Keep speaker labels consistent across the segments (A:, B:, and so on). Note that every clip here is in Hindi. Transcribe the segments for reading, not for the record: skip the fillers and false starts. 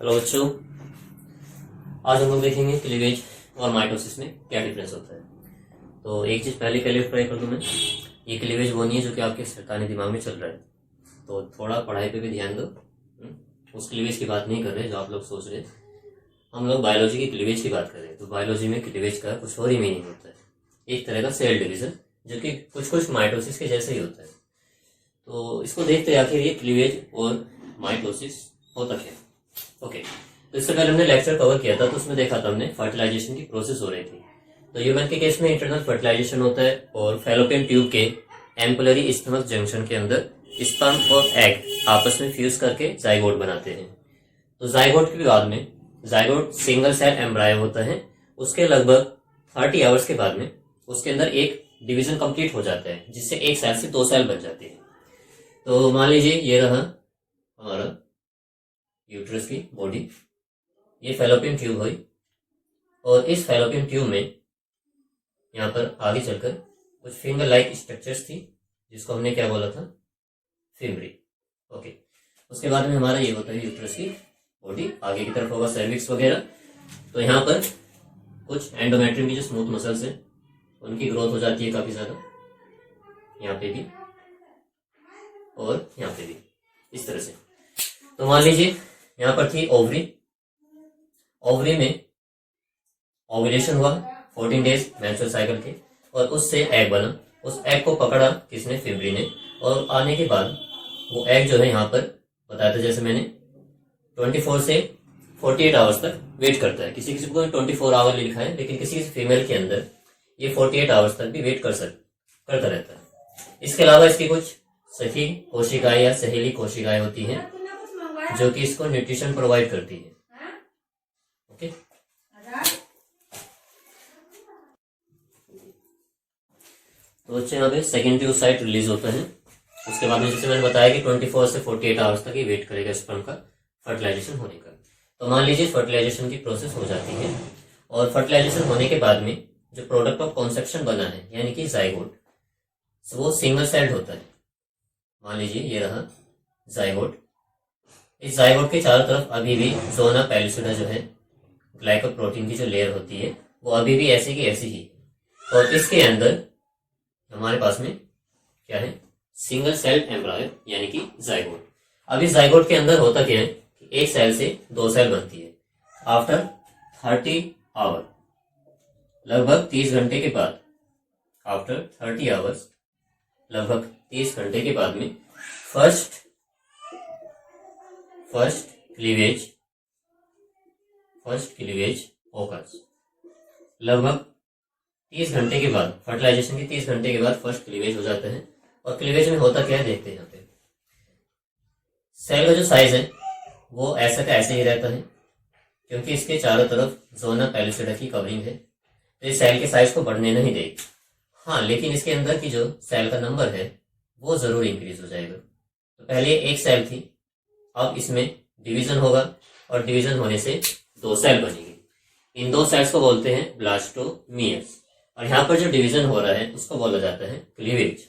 A: हेलो बच्चों, आज हम लोग देखेंगे क्लीवेज और माइटोसिस में क्या डिफरेंस होता है। तो एक चीज़ पहले क्लियर कर दूं मैं, ये क्लीवेज वो नहीं है जो कि आपके शैतानी दिमाग में चल रहा है। तो थोड़ा पढ़ाई पे भी ध्यान दो। उस क्लीवेज की बात नहीं कर रहे जो आप लोग सोच रहे। हम लोग बायोलॉजी की क्लीवेज की बात कर रहे हैं। तो बायोलॉजी में क्लीवेज का कुछ और ही मीनिंग होता है, एक तरह का सेल डिवीजन, जो कि कुछ कुछ माइटोसिस के जैसे ही होता है। तो इसको देखते हैं आखिर ये क्लीवेज और माइटोसिस होता क्या है। ओके, तो इससे पहले हमने लेक्चर कवर किया था, तो उसमें देखा था हमने फर्टिलाइजेशन की प्रोसेस हो रही थी। तो ह्यूमन के केस में इंटरनल फर्टिलाइजेशन होता है और फैलोपियन ट्यूब के एम्पुलरी स्टमक जंक्शन के अंदर स्पर्म और एग आपस में फ्यूज करके जाइगोट बनाते हैं। तो जाइगोट के बाद में जाइगोट सिंगल सेल एम्ब्रायो होता है। उसके लगभग 30 आवर्स के बाद में उसके अंदर एक डिवीजन कंप्लीट हो जाता है, जिससे एक सेल से 2 सेल बन जाती है। तो मान लीजिए ये रहा हमारा यूट्रस की बॉडी, ये फैलोपियन ट्यूब हुई, और इस फैलोपियन ट्यूब में यहाँ पर आगे चलकर कुछ फिंगर लाइक स्ट्रक्चर्स थी, जिसको हमने क्या बोला था, फिमरी। ओके, उसके बाद में हमारा ये होता है यूट्रस की बॉडी, आगे की तरफ होगा सर्विक्स वगैरह। तो यहाँ पर कुछ एंडोमेट्रियम की जो स्मूथ मसल्स हैं उनकी ग्रोथ हो जाती है काफी ज्यादा, यहाँ पे भी और यहाँ पे भी, इस तरह से। तो मान लीजिए यहाँ पर थी ओवरी, ओवरी में ओव्यूलेशन हुआ 14 डेज मेंस्ट्रुअल साइकिल के, और उससे एग बना। उस एग को पकड़ा किसने, फिमरी ने। और आने के बाद वो एग जो है यहाँ पर बताया था जैसे मैंने 24 से 48 आवर्स तक वेट करता है। किसी किसी को 24 आवर लिखा है, लेकिन किसी किसी फीमेल के अंदर ये 48 आवर्स तक भी वेट करता रहता है। इसके अलावा इसकी कुछ सखी कोशिकाएं या सहेली कोशिकाएं होती हैं जो कि इसको न्यूट्रिशन प्रोवाइड करती है। ओके, तो बच्चे यहाँ पे सेकेंडरी ओसाइट रिलीज होता है। उसके बाद में जैसे मैंने बताया कि 24 से 48 आवर्स तक ये वेट करेगा स्पर्म का फर्टिलाइजेशन होने का। तो मान लीजिए फर्टिलाइजेशन की प्रोसेस हो जाती है, और फर्टिलाइजेशन होने के बाद में जो प्रोडक्ट ऑफ कॉन्सेप्शन बना है यानी कि जाइगोट, वो सिंगल सेल्ड होता है। मान लीजिए ये रहा जाइगोट। इस जाइगोट के चारों तरफ अभी भी जोना पैलिसुडा जो है, ग्लाइकोप्रोटीन की जो लेयर होती है, वो अभी भी ऐसी की ऐसी ही। और इसके अंदर हमारे पास में क्या है, सिंगल सेल एम्ब्रायो यानी कि जाइगोट। अब इस जाइगोट के अंदर होता क्या है कि एक सेल से 2 सेल बनती है। आफ्टर 30 आवर, लगभग 30 घंटे के बाद, आफ्टर 30 आवर्स, लगभग 30 घंटे के बाद में फर्स्ट क्लीवेज ओकर्स। लगभग 30 घंटे के बाद, फर्टिलाइजेशन के 30 घंटे के बाद फर्स्ट क्लीवेज हो जाता है। और क्लीवेज में होता क्या है देखते हैं यहाँ पे। सेल का जो साइज है वो ऐसा का ऐसे ही रहता है, क्योंकि इसके चारों तरफ जोना पैलिसुडा की कवरिंग है, तो इस सेल के साइज को बढ़ने नहीं देगी। हाँ, लेकिन इसके अंदर की जो सेल का नंबर है वो जरूर इंक्रीज हो जाएगा। तो पहले एक सेल थी, अब इसमें डिवीजन होगा, और डिवीजन होने से 2 सेल बनेगी। इन 2 सेल्स को बोलते हैं ब्लास्टोमियर्स। और यहाँ पर जो डिवीजन हो रहा है उसको बोला जाता है क्लीवेज।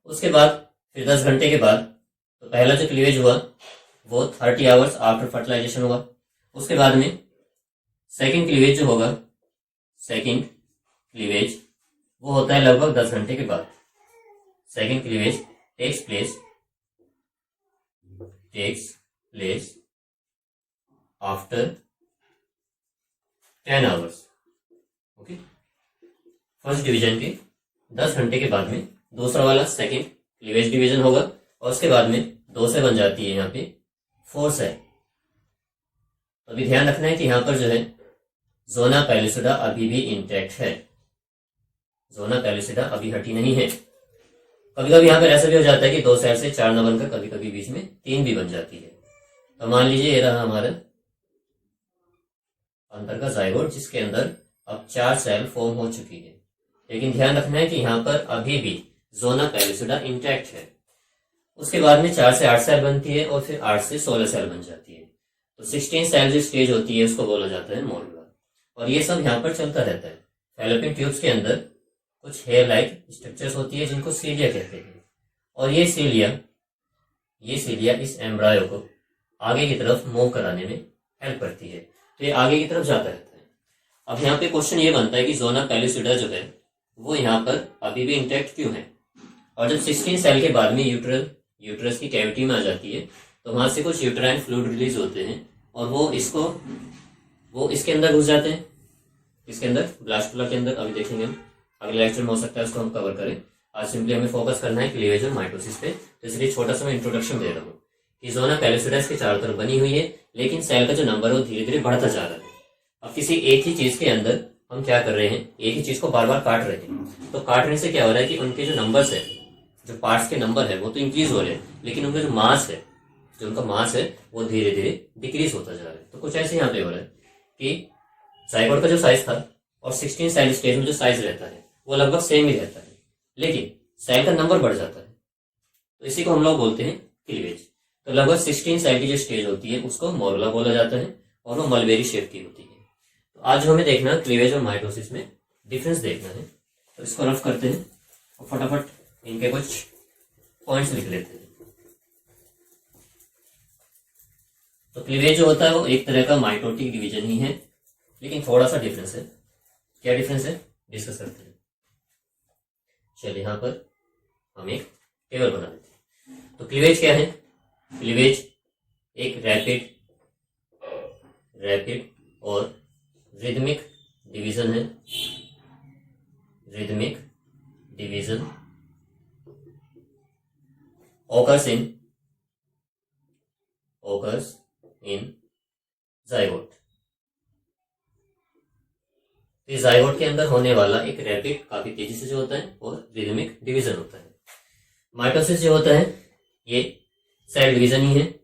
A: उसके बाद फिर 10 घंटे के बाद, तो पहला जो क्लीवेज हुआ वो 30 आवर्स आफ्टर फर्टिलाइजेशन हुआ। उसके बाद में सेकंड क्लीवेज जो होगा, सेकंड क्लीवेज वो होता है लगभग 10 घंटे के बाद। Second cleavage takes place after 10 hours. Okay, first division के 10 घंटे के बाद में दूसरा वाला सेकंड क्लीवेज डिवीजन होगा, और उसके बाद में 2 से बन जाती है यहाँ पे 4 सेल। तो अभी ध्यान रखना है कि यहाँ पर जो है जोना पैलिसुडा अभी भी इंटैक्ट है, जोना पैलिसुडा अभी हटी नहीं है। कभी कभी यहाँ पर ऐसा भी हो जाता है कि 2 सेल से 4 न बनकर कभी कभी बीच में 3 भी बन जाती है। तो मान लीजिए ये रहा हमारा अंदर का जाइगोट, जिसके अंदर अब 4 सेल फॉर्म हो चुकी है। लेकिन ध्यान रखना है कि यहाँ पर अभी भी जोना पैलिसुडा इंटैक्ट है। उसके बाद में 4 से 8 सेल बनती है, और फिर 8 से 16 सेल बन जाती है। तो 16 सेल जो स्टेज होती है उसको बोला जाता है मोलुला। और ये सब यहाँ पर चलता रहता है। फैलोपियन ट्यूब्स के अंदर कुछ हेयर लाइक स्ट्रक्चर्स होती है जिनको सीलिया कहते हैं, और ये सीलिया इस एम्ब्रायो को आगे की तरफ मूव कराने में हेल्प करती है, तो ये आगे की तरफ जाता रहता है। अब यहाँ पे क्वेश्चन ये बनता है कि जोना पैलिसिडा जो है वो यहाँ पर अभी भी इंटैक्ट क्यों है, और जब 16 सेल के बाद में यूट्रस की कैविटी में आ जाती है तो वहां से कुछ यूट्राइन फ्लूइड रिलीज होते हैं और वो इसके अंदर घुस जाते हैं, इसके अंदर ब्लास्टुला के अंदर। अभी देखेंगे हम, अगले लेक्चर में हो सकता है उसको हम कवर करें। आज सिंपली हमें फोकस करना है क्लीवेज और माइटोसिस पे, तो इसलिए छोटा सा मैं इंट्रोडक्शन दे रहा हूँ कि जोना पैलिसिडा इसके चारों तरफ बनी हुई है, लेकिन सेल का जो नंबर है वो धीरे धीरे बढ़ता जा रहा है। अब किसी एक ही चीज के अंदर हम क्या कर रहे हैं, एक ही चीज को बार बार काट रहे हैं, तो काटने से क्या हो रहा है कि उनके जो नंबर्स है, जो पार्ट्स के नंबर है वो तो इंक्रीज हो रहे हैं, लेकिन उनका जो मास है, जो उनका मास है वो धीरे धीरे डिक्रीज होता जा रहा है। तो कुछ ऐसे यहाँ पे हो रहा है कि जाइगोट का जो साइज था और 16 सेल स्टेज में जो साइज रहता है वो लगभग सेम ही रहता है, लेकिन सेल का नंबर बढ़ जाता है, तो इसी को हम लोग बोलते हैं क्लीवेज। तो लगभग 16 सेल की जो स्टेज होती है उसको मोरुला बोला जाता है और वो मलबेरी शेप की होती है। तो आज हमें देखना क्लीवेज और माइटोसिस में डिफरेंस देखना है, तो इसको रफ करते हैं और फटाफट इनके कुछ पॉइंट्स लिख लेते हैं। तो क्लीवेज जो होता है वो एक तरह का माइटोटिक डिवीजन ही है, लेकिन थोड़ा सा डिफरेंस है। क्या डिफरेंस है डिस्कस करते हैं। चलिए यहाँ पर हम एक टेबल बना देते हैं। तो क्लीवेज क्या है, क्लीवेज एक रैपिड और रिदमिक डिवीजन है, rhythmic division occurs in zygote. इस जाइगोट के अंदर होने वाला एक रैपिड, काफी तेजी से जो होता है, और रिदमिक डिवीजन होता है। माइटोसिस जो होता है ये सेल डिवीजन ही है,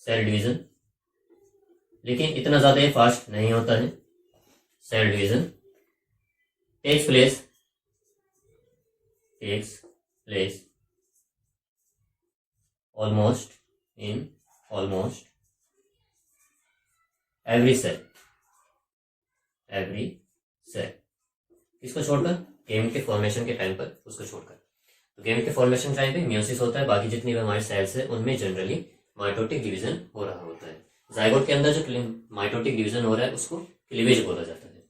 A: सेल डिवीजन, लेकिन इतना ज्यादा ये फास्ट नहीं होता है। Cell division takes place almost every cell, इसको छोड़कर गेमेट के फॉर्मेशन के टाइम पर, उसको छोड़कर। तो गेमेट के फॉर्मेशन टाइम पे मियोसिस होता है, बाकी जितनी भी हमारे सेल्स है उनमें जनरली माइटोटिक डिवीजन हो रहा होता है। जाइगोट के अंदर जो माइटोटिक डिवीजन हो रहा है उसको क्लीवेज बोला जाता है।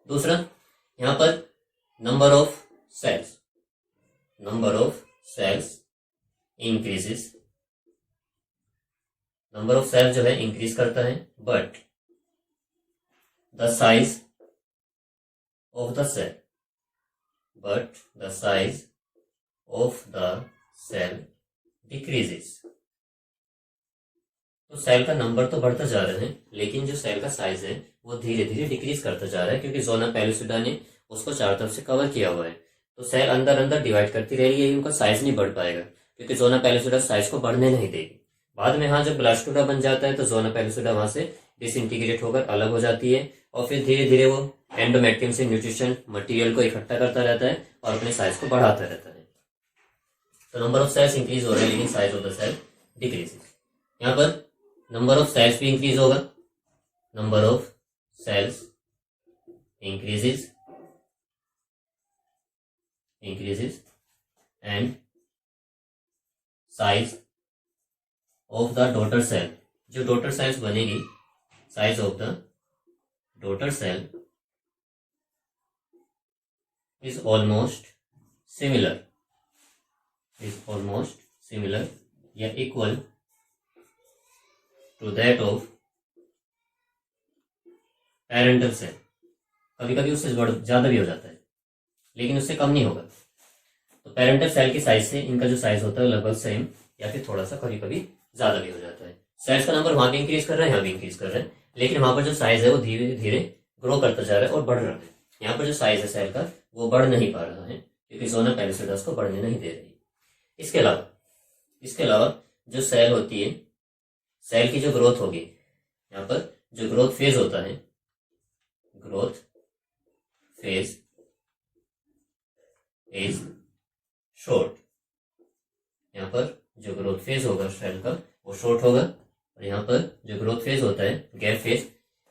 A: दूसरा, यहाँ पर number of cells increases, number of cell जो है इंक्रीज करता है, but the size of the cell decreases. तो सेल का नंबर तो बढ़ता जा रहा है, लेकिन जो सेल का साइज है वो धीरे धीरे डिक्रीज करता जा रहा है, क्योंकि जोना पैलिसिडा ने उसको चारों तरफ से कवर किया हुआ है। तो सेल अंदर अंदर डिवाइड करती रह रही है, उनका साइज नहीं बढ़ पाएगा, क्योंकि जोना पैलिसिडा साइज को बढ़ने नहीं देगी। बाद में हाँ जब ब्लास्टुला बन जाता है तो जोना पैलिसिडा वहां से डिसइंटीग्रेट होकर अलग हो जाती है, और फिर धीरे धीरे वो एंडोमेट्रियम से न्यूट्रिशन मटेरियल को इकट्ठा करता रहता है और अपने साइज को बढ़ाता रहता है। तो नंबर ऑफ सेल्स इंक्रीज हो रहा है, लेकिन size of the cell decrease. यहाँ पर नंबर ऑफ सेल्स भी इंक्रीज होगा, number of cells increases and size of the daughter cell, जो डॉटर सेल्स बनेगी, size of the daughter cell is almost similar या equal to that of parental cell। कभी कभी उससे ज्यादा भी हो जाता है, लेकिन उससे कम नहीं होगा। तो पेरेंटल सेल की साइज से इनका जो साइज होता है लगभग सेम, या फिर थोड़ा सा कभी कभी ज्यादा भी हो जाता है। सेल्स का नंबर वहां भी इंक्रीज कर रहा है, यहाँ भी इंक्रीज कर रहा है, लेकिन वहां पर जो साइज है वो धीरे धीरे ग्रो करता जा रहा है और बढ़ रहा है। यहाँ पर जो साइज है सेल का वो बढ़ नहीं पा रहा है, क्योंकि जोना पैलिसिडा को बढ़ने नहीं दे रही। इसके अलावा जो सेल होती है, सेल की जो ग्रोथ होगी, यहाँ पर जो ग्रोथ फेज होता है, ग्रोथ फेज इज शॉर्ट। यहाँ पर जो ग्रोथ फेज होगा सेल का वो शॉर्ट होगा, और यहाँ पर जो ग्रोथ फेज होता है गैप फेज,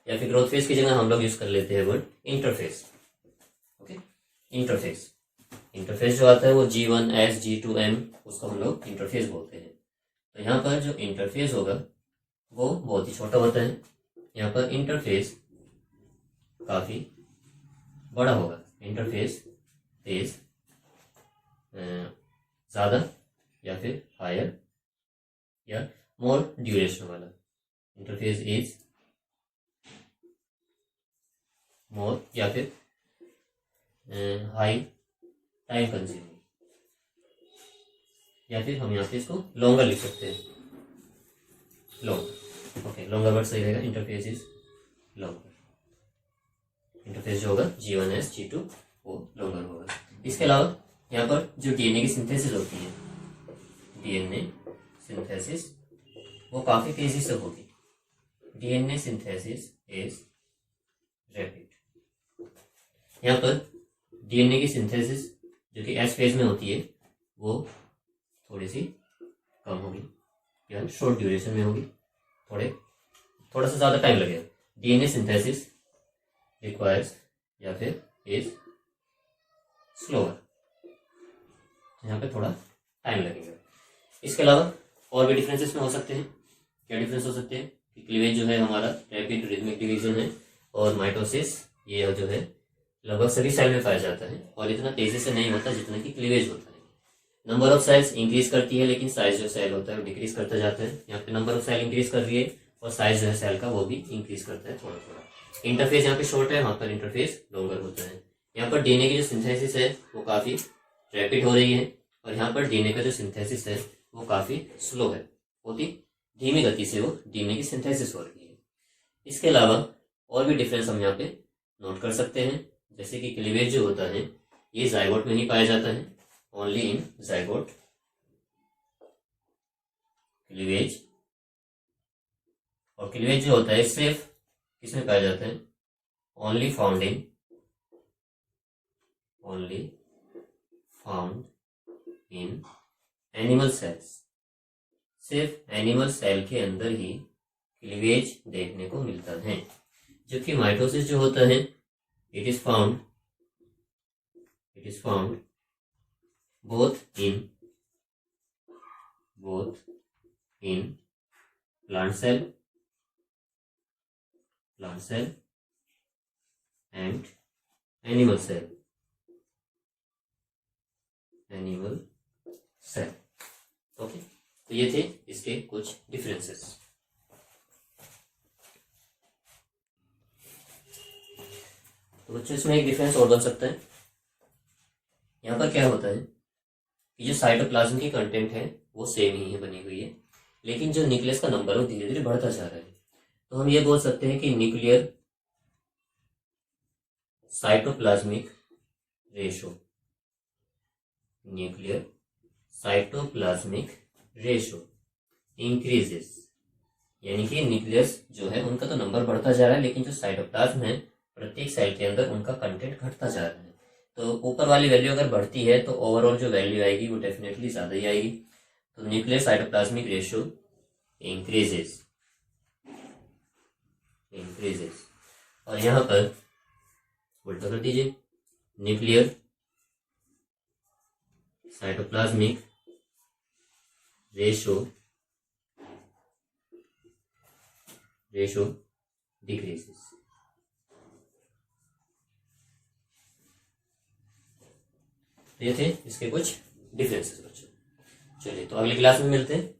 A: या फिर ग्रोथ फेज की जगह हम लोग यूज कर लेते हैं वर्ड इंटरफेस। ओके, इंटरफेस जो आता है वो G1S G2M, उसको हम लोग इंटरफेस बोलते हैं। तो यहाँ पर जो इंटरफेस होगा वो बहुत ही छोटा होता है। यहाँ पर इंटरफेस काफी बड़ा होगा। इंटरफेस इज ज्यादा या फिर हायर या मोर ड्यूरेशन वाला। इंटरफेस इज मोर या फिर हाई टाइम कंज्यूमिंग, या फिर हम यहाँ पे इसको लॉन्गर लिख सकते हैं, लॉन्ग। ओके, लॉन्गर वर्ड सही रहेगा। Interface is longer. इंटरफेस जो होगा G1S G2 वो लॉन्गर होगा। इसके अलावा यहाँ पर जो डीएनए की सिंथेसिस होती है, डीएनए सिंथेसिस वो काफी तेजी से होगी। DNA synthesis is rapid. यहाँ पर डीएनए की सिंथेसिस जो कि एस फेज में होती है वो थोड़ी सी कम होगी, या शॉर्ट ड्यूरेशन में होगी, थोड़ा सा ज्यादा टाइम लगेगा। डीएनए सिंथेसिस रिक्वायर्स या फिर इज स्लोअर, यहाँ पे थोड़ा टाइम लगेगा। इसके अलावा और भी डिफरेंसेस में हो सकते हैं। क्या डिफरेंस हो सकते हैं कि क्लीवेज जो है हमारा रैपिड रिदमिक डिवीजन है, और माइटोसिस ये जो है लगभग सभी सेल में पाया जाता है और इतना तेजी से नहीं होता जितना कि क्लीवेज होता है। नंबर ऑफ सेल्स इंक्रीज करती है, लेकिन साइज जो सेल होता है वो डिक्रीज करता जाता है। यहाँ पे नंबर ऑफ सेल इंक्रीज कर रही है और साइज जो है सेल का वो भी इंक्रीज करता है थोड़ा थोड़ा। इंटरफेस यहाँ पे शॉर्ट है, वहां पर इंटरफेस लॉन्गर होता है। यहाँ पर डीएनए की जो सिंथेसिस है वो काफी रैपिड हो रही है, और यहाँ पर डीएनए का जो सिंथेसिस है वो काफी स्लो है, बहुत ही धीमी गति से वो डीएनए की सिंथेसिस हो रही है। इसके अलावा और भी डिफरेंस हम यहाँ पे नोट कर सकते हैं, जैसे कि क्लीवेज जो होता है ये जाइगोट में ही पाया जाता है, ओनली इन जाइगोट। क्लीवेज और क्लीवेज जो होता है सिर्फ किसमें पाया जाता है, only found in animal cells. सिर्फ एनिमल सेल के अंदर ही क्लीवेज देखने को मिलता है, जबकि माइटोसिस जो होता है it is found both in plant cell and animal cell। Okay, तो ये थे इसके कुछ डिफरेंसेस। तो बच्चों इसमें एक डिफरेंस और बन सकता है। यहाँ पर क्या होता है कि जो साइटोप्लाज्म की कंटेंट है वो सेम ही है, बनी हुई है, लेकिन जो न्यूक्लियस का नंबर वो धीरे धीरे बढ़ता जा रहा है। तो हम ये बोल सकते हैं कि न्यूक्लियर साइटोप्लाज्मिक रेशो इंक्रीजेस, यानी कि न्यूक्लियस जो है उनका तो नंबर बढ़ता जा रहा है, लेकिन जो साइटोप्लाज्म है प्रत्येक सेल के अंदर उनका कंटेंट घटता जा रहा है। तो ऊपर वाली वैल्यू अगर बढ़ती है तो ओवरऑल जो वैल्यू आएगी वो डेफिनेटली ज्यादा ही आएगी। तो न्यूक्लियर साइटोप्लाज्मिक रेशियो इंक्रीजेस। और यहां पर उल्टा कर दीजिए, न्यूक्लियर साइटोप्लाज्मिक रेशियो डिक्रीजेस। ये थे इसके कुछ डिफरेंसेस बच्चों। चलिए, तो अगली क्लास में मिलते हैं।